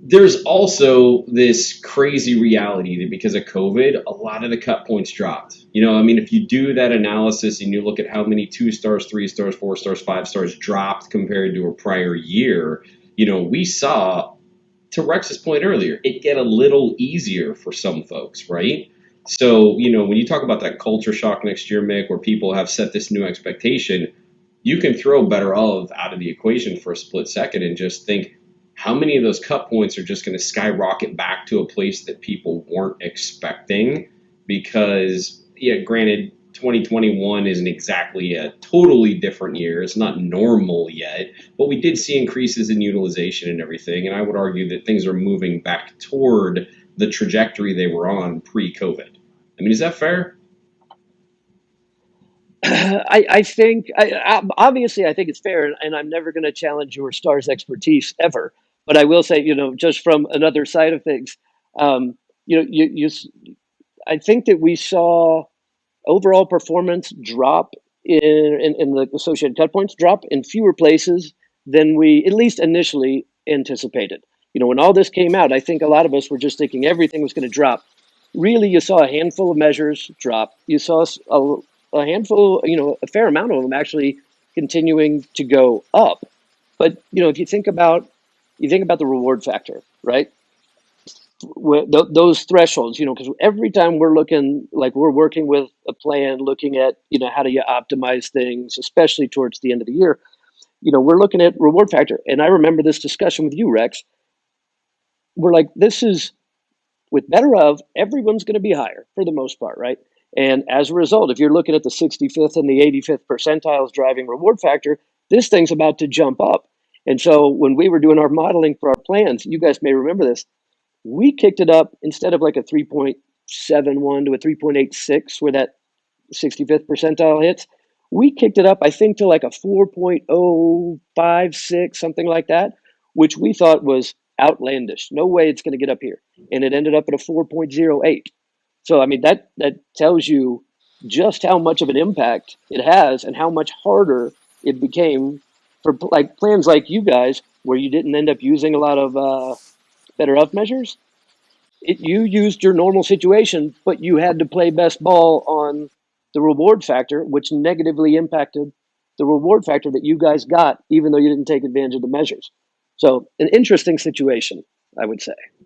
There's also this crazy reality that because of COVID, a lot of the cut points dropped. I mean, if you do that analysis and you look at how many 2 stars, 3 stars, 4 stars, 5 stars dropped compared to a prior year, we saw, to Rex's point earlier, it get a little easier for some folks, right? So, when you talk about that culture shock next year, Mick, where people have set this new expectation, you can throw better of out of the equation for a split second and just think how many of those cut points are just going to skyrocket back to a place that people weren't expecting. Because, yeah, granted, 2021 isn't exactly a totally different year. It's not normal yet, but we did see increases in utilization and everything. And I would argue that things are moving back toward the trajectory they were on pre-COVID. I mean, is that fair? I think, obviously, I think it's fair, and I'm never going to challenge your stars expertise ever. But I will say, just from another side of things, I think that we saw overall performance drop in the associated cut points drop in fewer places than we, at least initially, anticipated. When all this came out, I think a lot of us were just thinking everything was going to drop. Really, you saw a handful of measures drop. You saw a handful, a fair amount of them actually continuing to go up. But if you think about the reward factor, right? Those thresholds, because every time we're looking, like we're working with a plan, looking at, how do you optimize things, especially towards the end of the year, we're looking at reward factor. And I remember this discussion with you, Rex. We're like, this is with better of, everyone's going to be higher for the most part, right? And as a result, if you're looking at the 65th and the 85th percentiles driving reward factor, this thing's about to jump up. And so when we were doing our modeling for our plans, you guys may remember this, we kicked it up instead of like a 3.71 to a 3.86 where that 65th percentile hits. We kicked it up, I think, to like a 4.056, something like that, which we thought was outlandish. No way it's going to get up here. And it ended up at a 4.08. So, I mean, that tells you just how much of an impact it has and how much harder it became for like plans like you guys, where you didn't end up using a lot of better up measures. You used your normal situation, but you had to play best ball on the reward factor, which negatively impacted the reward factor that you guys got, even though you didn't take advantage of the measures. So, an interesting situation, I would say.